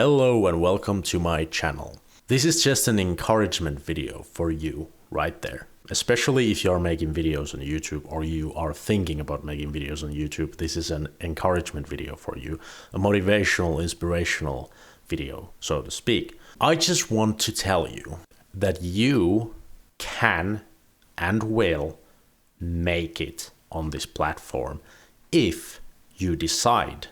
Hello and welcome to my channel. This is just an encouragement video for you right there. Especially if you're making videos on YouTube or you are thinking about making videos on YouTube, this is an encouragement video for you. A motivational, inspirational video, so to speak. I just want to tell you that you can and will make it on this platform if you decide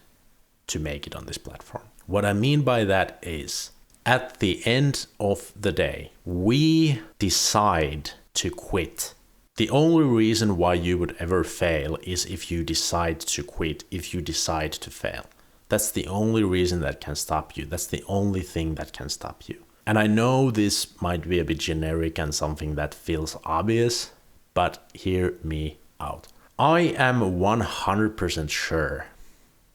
to make it on this platform. What I mean by that is, at the end of the day, we decide to quit. The only reason why you would ever fail is if you decide to quit, if you decide to fail. That's the only reason that can stop you. That's the only thing that can stop you. And I know this might be a bit generic and something that feels obvious, but hear me out. I am 100% sure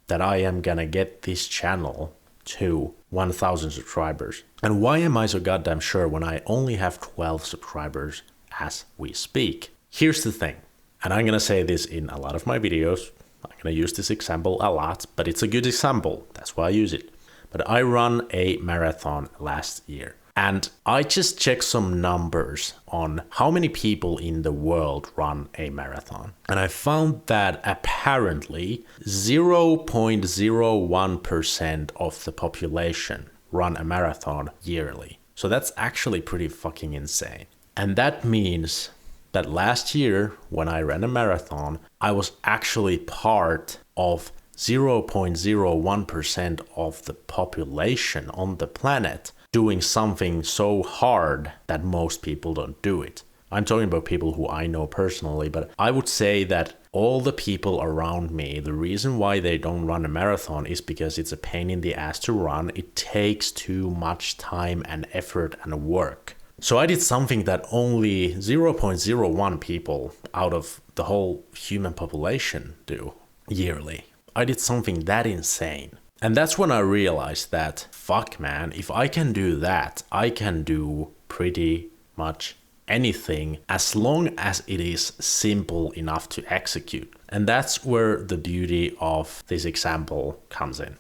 that I am gonna get this channel to 1,000 subscribers. And why am I so goddamn sure when I only have 12 subscribers as we speak? Here's the thing, and I'm gonna say this in a lot of my videos. I'm gonna use this example a lot, but it's a good example. That's why I use it. But I ran a marathon last year. And I just checked some numbers on how many people in the world run a marathon. And I found that apparently 0.01% of the population run a marathon yearly. So that's actually pretty fucking insane. And that means that last year when I ran a marathon, I was actually part of 0.01% of the population on the planet doing something so hard that most people don't do it. I'm talking about people who I know personally, but I would say that all the people around me, the reason why they don't run a marathon is because it's a pain in the ass to run. It takes too much time and effort and work. So I did something that only 0.01 people out of the whole human population do yearly. I did something that insane. And that's when I realized that, fuck man, if I can do that, I can do pretty much anything as long as it is simple enough to execute. And that's where the beauty of this example comes in.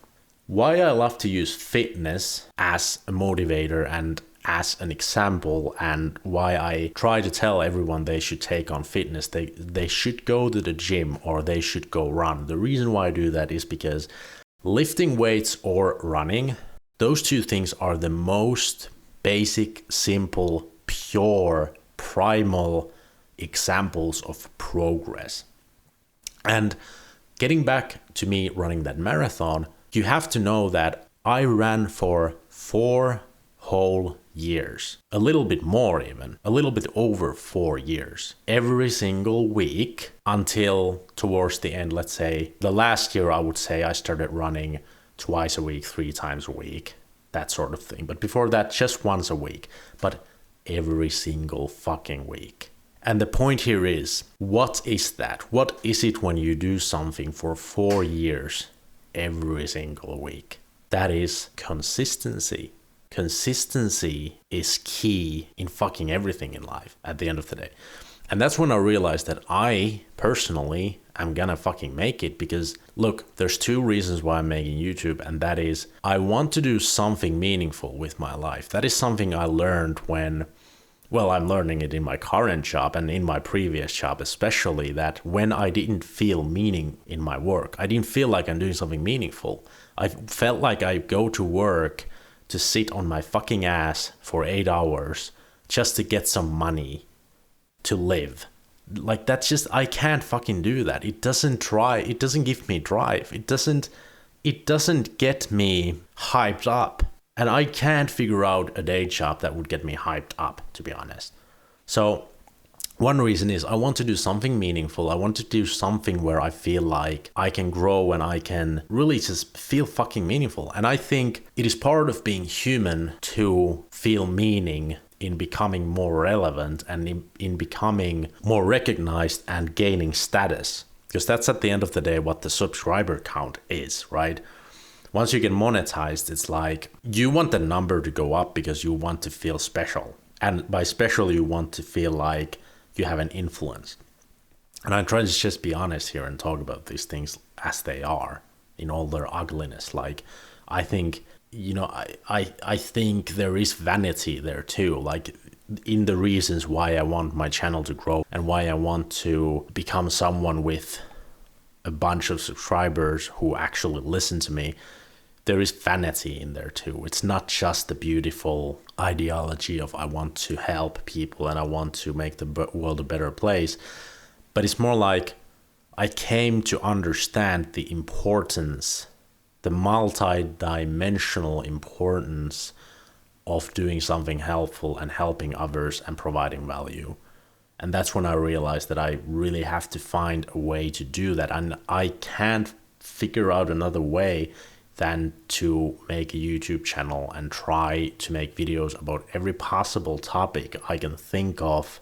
Why I love to use fitness as a motivator and as an example, and why I try to tell everyone they should take on fitness, they should go to the gym or they should go run. The reason why I do that is because lifting weights or running, those two things are the most basic, simple, pure, primal examples of progress. And getting back to me running that marathon, you have to know that I ran for 4 whole years, a little bit more even, a little bit over 4 years, every single week until towards the end. Let's say the last year, I would say I started running twice a week, 3 times a week, that sort of thing. But before that, just once a week, but every single fucking week. And the point here is, what is that? What is it when you do something for 4 years every single week? That is consistency. Consistency is key in fucking everything in life at the end of the day. And that's when I realized that I personally am gonna fucking make it, because look, there's 2 reasons why I'm making YouTube, and that is I want to do something meaningful with my life. That is something I learned when, well, I'm learning it in my current job and in my previous job especially, that when I didn't feel meaning in my work, I didn't feel like I'm doing something meaningful. I felt like I go to work to sit on my fucking ass for 8 hours just to get some money to live. Like, that's just, I can't fucking do that. It doesn't give me drive. It doesn't get me hyped up. And I can't figure out a day job that would get me hyped up, to be honest. So one reason is I want to do something meaningful. I want to do something where I feel like I can grow and I can really just feel fucking meaningful. And I think it is part of being human to feel meaning in becoming more relevant and in becoming more recognized and gaining status. Because that's at the end of the day what the subscriber count is, right? Once you get monetized, it's like you want the number to go up because you want to feel special. And by special, you want to feel like you have an influence. And I try to just be honest here and talk about these things as they are in all their ugliness. Like, I think you know, I think there is vanity there too, like in the reasons why I want my channel to grow and why I want to become someone with a bunch of subscribers who actually listen to me. There is vanity in there too. It's not just the beautiful ideology of I want to help people and I want to make the world a better place, but it's more like I came to understand the importance, the multi-dimensional importance of doing something helpful and helping others and providing value. And that's when I realized that I really have to find a way to do that. And I can't figure out another way than to make a YouTube channel and try to make videos about every possible topic I can think of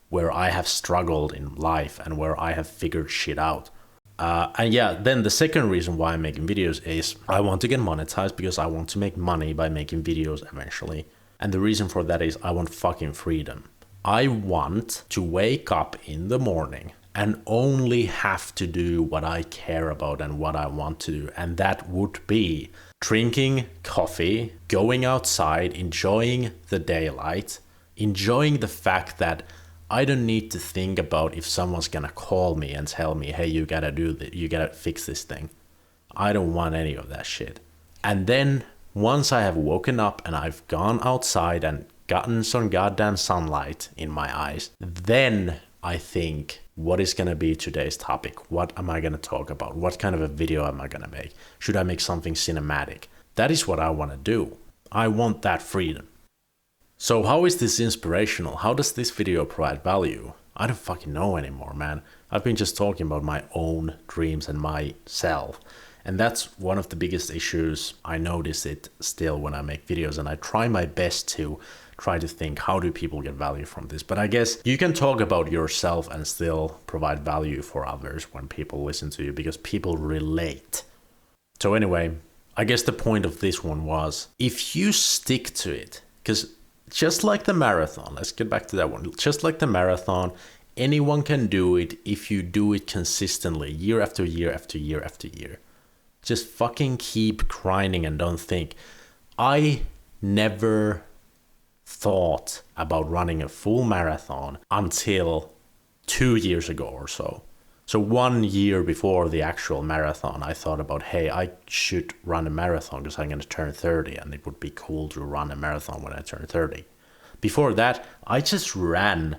where I have struggled in life and where I have figured shit out. And yeah, then the second reason why I'm making videos is I want to get monetized because I want to make money by making videos eventually. And the reason for that is I want fucking freedom. I want to wake up in the morning and only have to do what I care about and what I want to do. And that would be drinking coffee, going outside, enjoying the daylight, enjoying the fact that I don't need to think about if someone's gonna call me and tell me, hey, you gotta do that, you gotta fix this thing. I don't want any of that shit. And then once I have woken up and I've gone outside and gotten some goddamn sunlight in my eyes, then I think, what is gonna be today's topic? What am I gonna talk about? What kind of a video am I gonna make? Should I make something cinematic? That is what I wanna do. I want that freedom. So how is this inspirational? How does this video provide value? I don't fucking know anymore, man. I've been just talking about my own dreams and myself. And that's one of the biggest issues. I notice it still when I make videos, and I try my best to try to think, how do people get value from this? But I guess you can talk about yourself and still provide value for others when people listen to you, because people relate. So anyway, I guess the point of this one was, if you stick to it, because just like the marathon, let's get back to that one. Just like the marathon, anyone can do it if you do it consistently, year after year after year after year. Just fucking keep grinding and don't think. I never thought about running a full marathon until 2 years ago or so. So 1 year before the actual marathon, I thought about, hey, I should run a marathon because I'm going to turn 30 and it would be cool to run a marathon when I turn 30. Before that, I just ran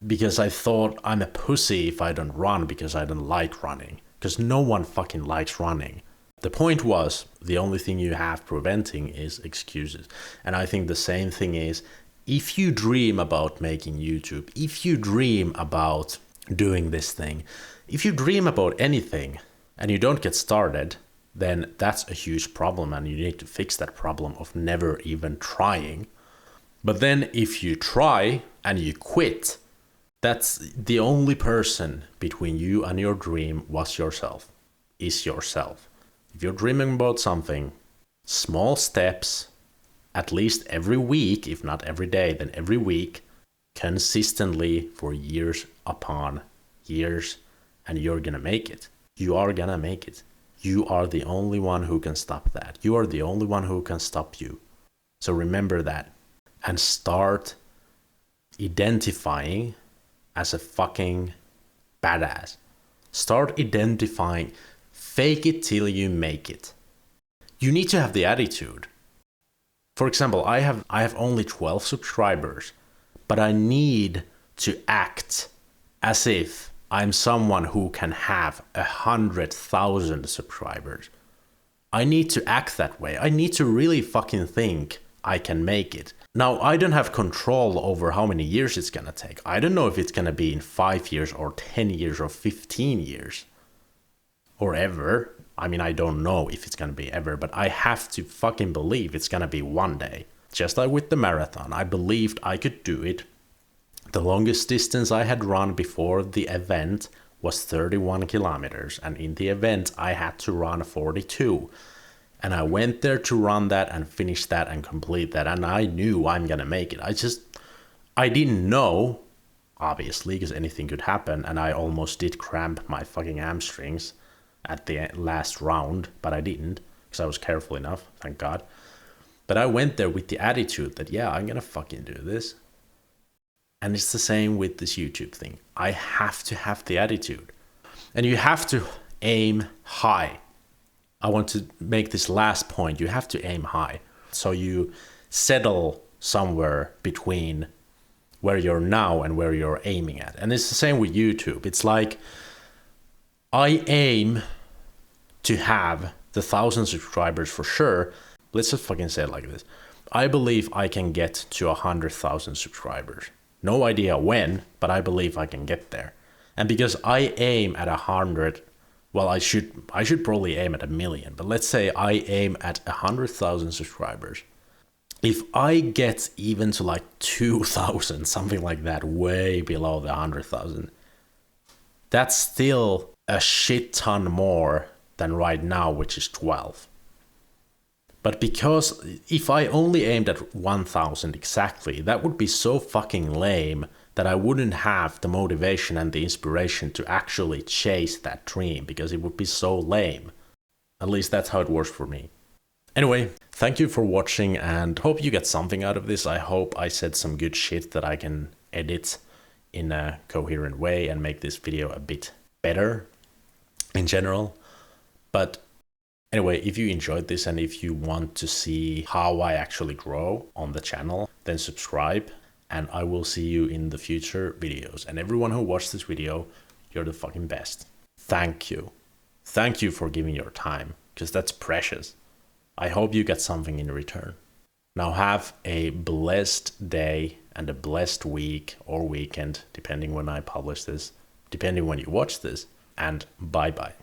because I thought I'm a pussy if I don't run because I don't like running. Because no one fucking likes running. The point was, the only thing you have preventing is excuses. And I think the same thing is, if you dream about making YouTube, if you dream about doing this thing, if you dream about anything and you don't get started, then that's a huge problem and you need to fix that problem of never even trying. But then if you try and you quit, that's the only person between you and your dream was yourself, is yourself. If you're dreaming about something, small steps, at least every week, if not every day, then every week, consistently for years upon years, and you're gonna make it. You are gonna make it. You are the only one who can stop that. You are the only one who can stop you. So remember that and start identifying as a fucking badass. Start identifying. Fake it till you make it. You need to have the attitude. For example, I have only 12 subscribers, but I need to act as if I'm someone who can have 100,000 subscribers. I need to act that way. I need to really fucking think I can make it. Now, I don't have control over how many years it's gonna take. I don't know if it's gonna be in 5 years or 10 years or 15 years. Or ever. I mean, I don't know if it's gonna be ever, but I have to fucking believe it's gonna be one day. Just like with the marathon, I believed I could do it. The longest distance I had run before the event was 31 kilometers, and in the event I had to run 42. And I went there to run that and finish that and complete that, and I knew I'm gonna make it. I didn't know, obviously, because anything could happen, and I almost did cramp my fucking hamstrings at the last round, but I didn't, because I was careful enough, thank God. But I went there with the attitude that, yeah, I'm gonna fucking do this. And it's the same with this YouTube thing. I have to have the attitude. And you have to aim high. I want to make this last point. You have to aim high. So you settle somewhere between where you're now and where you're aiming at. And it's the same with YouTube. It's like, I aim to have the 1,000 subscribers for sure. Let's just fucking say it like this. I believe I can get to 100,000 subscribers. No idea when, but I believe I can get there. And because I aim at 100, well, I should probably aim at 1,000,000, but let's say I aim at 100,000 subscribers. If I get even to like 2,000, something like that, way below the 100,000, that's still a shit ton more than right now, which is 12. But because if I only aimed at 1,000 exactly, that would be so fucking lame that I wouldn't have the motivation and the inspiration to actually chase that dream, because it would be so lame. At least that's how it works for me. Anyway, thank you for watching and hope you get something out of this. I hope I said some good shit that I can edit in a coherent way and make this video a bit better in general. But anyway, if you enjoyed this and if you want to see how I actually grow on the channel, then subscribe and I will see you in the future videos. And everyone who watched this video, you're the fucking best. Thank you. Thank you for giving your time, because that's precious. I hope you get something in return. Now have a blessed day and a blessed week or weekend, depending when I publish this, depending when you watch this, and bye bye.